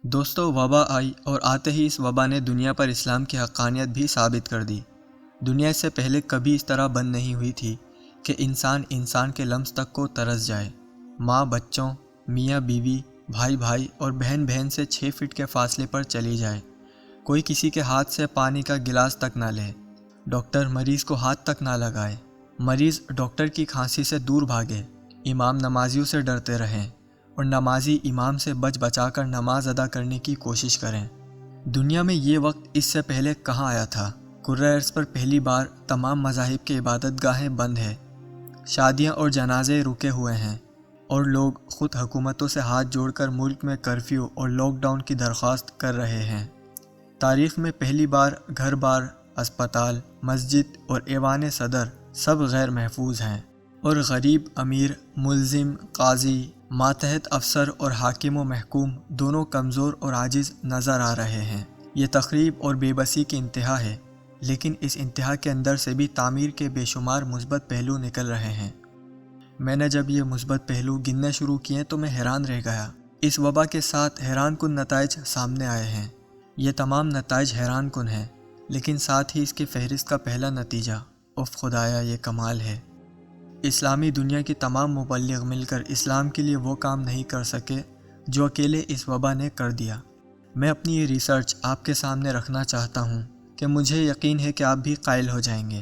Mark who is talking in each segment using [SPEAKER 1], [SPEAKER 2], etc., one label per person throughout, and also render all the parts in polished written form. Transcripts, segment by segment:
[SPEAKER 1] دوستو وبا آئی اور آتے ہی اس وبا نے دنیا پر اسلام کی حقانیت بھی ثابت کر دی۔ دنیا اس سے پہلے کبھی اس طرح بند نہیں ہوئی تھی کہ انسان کے لمس تک کو ترس جائے، ماں بچوں، میاں بیوی، بھائی بھائی اور بہن بہن سے 6 فٹ کے فاصلے پر چلی جائے، کوئی کسی کے ہاتھ سے پانی کا گلاس تک نہ لے، ڈاکٹر مریض کو ہاتھ تک نہ لگائے، مریض ڈاکٹر کی کھانسی سے دور بھاگے، امام نمازیوں سے ڈرتے رہیں اور نمازی امام سے بچا کر نماز ادا کرنے کی کوشش کریں۔ دنیا میں یہ وقت اس سے پہلے کہاں آیا تھا؟ کرۂ ارض پر پہلی بار تمام مذاہب کے عبادت گاہیں بند ہیں، شادیاں اور جنازے رکے ہوئے ہیں، اور لوگ خود حکومتوں سے ہاتھ جوڑ کر ملک میں کرفیو اور لاک ڈاؤن کی درخواست کر رہے ہیں۔ تاریخ میں پہلی بار گھر بار، اسپتال، مسجد اور ایوان صدر سب غیر محفوظ ہیں، اور غریب امیر، ملزم قاضی، ماتحت افسر اور حاکم و محکوم دونوں کمزور اور عاجز نظر آ رہے ہیں۔ یہ تخریب اور بے بسی کی انتہا ہے، لیکن اس انتہا کے اندر سے بھی تعمیر کے بے شمار مثبت پہلو نکل رہے ہیں۔ میں نے جب یہ مثبت پہلو گننے شروع کیے تو میں حیران رہ گیا۔ اس وبا کے ساتھ حیران کن نتائج سامنے آئے ہیں۔ یہ تمام نتائج حیران کن ہیں، لیکن ساتھ ہی اس کی فہرست کا پہلا نتیجہ، اف خدایا یہ کمال ہے۔ اسلامی دنیا کی تمام مبلغ مل کر اسلام کے لیے وہ کام نہیں کر سکے جو اکیلے اس وبا نے کر دیا۔ میں اپنی یہ ریسرچ آپ کے سامنے رکھنا چاہتا ہوں کہ مجھے یقین ہے کہ آپ بھی قائل ہو جائیں گے،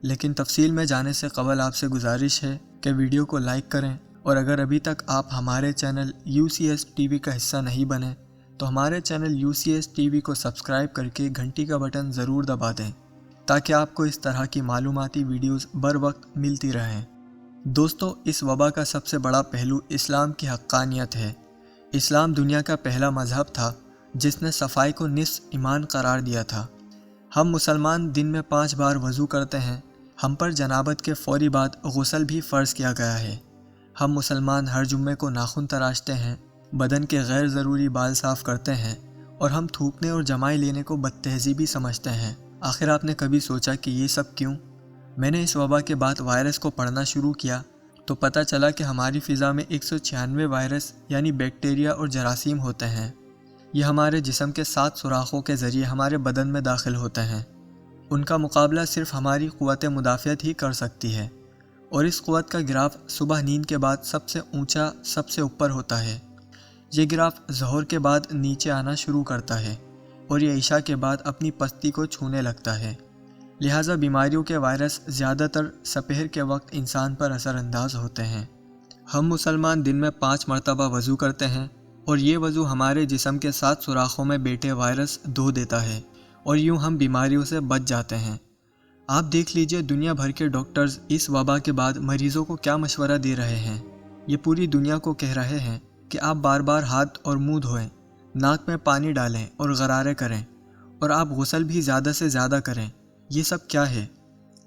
[SPEAKER 1] لیکن تفصیل میں جانے سے قبل آپ سے گزارش ہے کہ ویڈیو کو لائک کریں، اور اگر ابھی تک آپ ہمارے چینل UCS TV کا حصہ نہیں بنے تو ہمارے چینل UCS TV کو سبسکرائب کر کے گھنٹی کا بٹن ضرور دبا دیں تاکہ آپ کو اس طرح کی معلوماتی ویڈیوز بر وقت ملتی رہیں۔ دوستو، اس وبا کا سب سے بڑا پہلو اسلام کی حقانیت ہے۔ اسلام دنیا کا پہلا مذہب تھا جس نے صفائی کو نصف ایمان قرار دیا تھا۔ ہم مسلمان دن میں 5 بار وضو کرتے ہیں، ہم پر جنابت کے فوری بعد غسل بھی فرض کیا گیا ہے۔ ہم مسلمان ہر جمعے کو ناخن تراشتے ہیں، بدن کے غیر ضروری بال صاف کرتے ہیں، اور ہم تھوکنے اور جمائی لینے کو بد تہذیبی سمجھتے ہیں۔ آخر آپ نے کبھی سوچا کہ یہ سب کیوں؟ میں نے اس وبا کے بعد وائرس کو پڑھنا شروع کیا تو پتہ چلا کہ ہماری فضا میں 196 وائرس یعنی بیکٹیریا اور جراثیم ہوتے ہیں۔ یہ ہمارے جسم کے 7 سوراخوں کے ذریعے ہمارے بدن میں داخل ہوتے ہیں۔ ان کا مقابلہ صرف ہماری قوت مدافعت ہی کر سکتی ہے، اور اس قوت کا گراف صبح نیند کے بعد سب سے اونچا، سب سے اوپر ہوتا ہے۔ یہ گراف ظہر کے بعد نیچے آنا شروع کرتا ہے، اور یہ عشاء کے بعد اپنی پستی کو چھونے لگتا ہے۔ لہٰذا بیماریوں کے وائرس زیادہ تر سپہر کے وقت انسان پر اثر انداز ہوتے ہیں۔ ہم مسلمان دن میں 5 مرتبہ وضو کرتے ہیں، اور یہ وضو ہمارے جسم کے 7 سوراخوں میں بیٹھے وائرس دھو دیتا ہے، اور یوں ہم بیماریوں سے بچ جاتے ہیں۔ آپ دیکھ لیجئے دنیا بھر کے ڈاکٹرز اس وبا کے بعد مریضوں کو کیا مشورہ دے رہے ہیں۔ یہ پوری دنیا کو کہہ رہے ہیں کہ آپ بار بار ہاتھ اور منہ دھوئیں، ناک میں پانی ڈالیں اور غرارے کریں، اور آپ غسل بھی زیادہ سے زیادہ کریں۔ یہ سب کیا ہے؟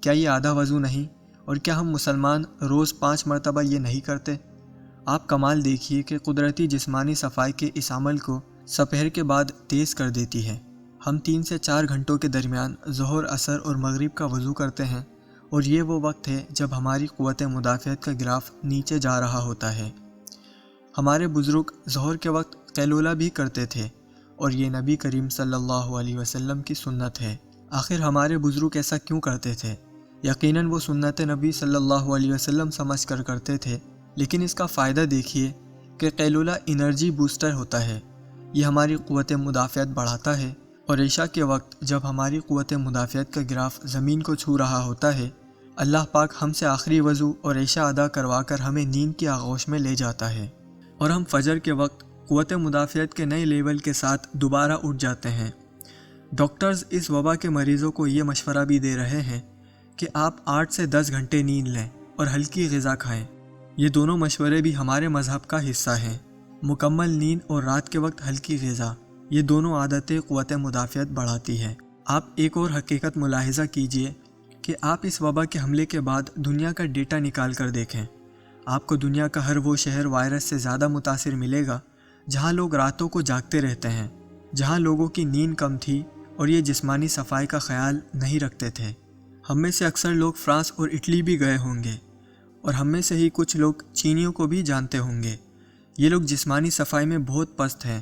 [SPEAKER 1] کیا یہ آدھا وضو نہیں؟ اور کیا ہم مسلمان روز 5 مرتبہ یہ نہیں کرتے؟ آپ کمال دیکھیے کہ قدرتی جسمانی صفائی کے اس عمل کو سپہر کے بعد تیز کر دیتی ہے۔ ہم 3 سے 4 گھنٹوں کے درمیان ظہر، عصر اور مغرب کا وضو کرتے ہیں، اور یہ وہ وقت ہے جب ہماری قوت مدافعت کا گراف نیچے جا رہا ہوتا ہے۔ ہمارے بزرگ ظہر کے وقت قیلولہ بھی کرتے تھے، اور یہ نبی کریم صلی اللہ علیہ وسلم کی سنت ہے۔ آخر ہمارے بزرگ ایسا کیوں کرتے تھے؟ یقیناً وہ سنت نبی صلی اللہ علیہ وسلم سمجھ کر کرتے تھے، لیکن اس کا فائدہ دیکھیے کہ قیلولہ انرجی بوسٹر ہوتا ہے۔ یہ ہماری قوت مدافعت بڑھاتا ہے، اور عشاء کے وقت جب ہماری قوت مدافعت کا گراف زمین کو چھو رہا ہوتا ہے، اللہ پاک ہم سے آخری وضو اور عشاء ادا کروا کر ہمیں نیند کی آغوش میں لے جاتا ہے، اور ہم فجر کے وقت قوت مدافعت کے نئے لیول کے ساتھ دوبارہ اٹھ جاتے ہیں۔ ڈاکٹرز اس وبا کے مریضوں کو یہ مشورہ بھی دے رہے ہیں کہ آپ 8 سے 10 گھنٹے نیند لیں اور ہلکی غذا کھائیں۔ یہ دونوں مشورے بھی ہمارے مذہب کا حصہ ہیں۔ مکمل نیند اور رات کے وقت ہلکی غذا، یہ دونوں عادتیں قوت مدافعت بڑھاتی ہیں۔ آپ ایک اور حقیقت ملاحظہ کیجئے کہ آپ اس وبا کے حملے کے بعد دنیا کا ڈیٹا نکال کر دیکھیں۔ آپ کو دنیا کا ہر وہ شہر وائرس سے زیادہ متاثر ملے گا جہاں لوگ راتوں کو جاگتے رہتے ہیں، جہاں لوگوں کی نیند کم تھی اور یہ جسمانی صفائی کا خیال نہیں رکھتے تھے۔ ہم میں سے اکثر لوگ فرانس اور اٹلی بھی گئے ہوں گے، اور ہم میں سے ہی کچھ لوگ چینیوں کو بھی جانتے ہوں گے۔ یہ لوگ جسمانی صفائی میں بہت پست ہیں۔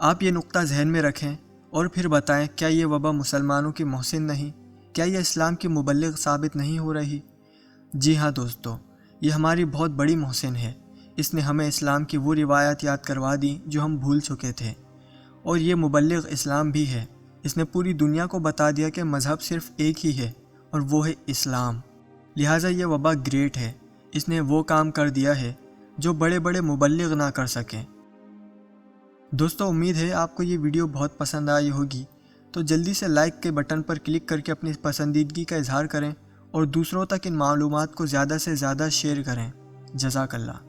[SPEAKER 1] آپ یہ نقطہ ذہن میں رکھیں اور پھر بتائیں کیا یہ وبا مسلمانوں کی محسن نہیں؟ کیا یہ اسلام کی مبلغ ثابت نہیں ہو رہی؟ جی ہاں دوستو، یہ ہماری بہت بڑی محسن ہے۔ اس نے ہمیں اسلام کی وہ روایات یاد کروا دی جو ہم بھول چکے تھے، اور یہ مبلغ اسلام بھی ہے۔ اس نے پوری دنیا کو بتا دیا کہ مذہب صرف ایک ہی ہے اور وہ ہے اسلام۔ لہٰذا یہ وبا گریٹ ہے۔ اس نے وہ کام کر دیا ہے جو بڑے بڑے مبلغ نہ کر سکیں۔ دوستو، امید ہے آپ کو یہ ویڈیو بہت پسند آئی ہوگی، تو جلدی سے لائک کے بٹن پر کلک کر کے اپنی پسندیدگی کا اظہار کریں اور دوسروں تک ان معلومات کو زیادہ سے زیادہ شیئر کریں۔ جزاک اللہ۔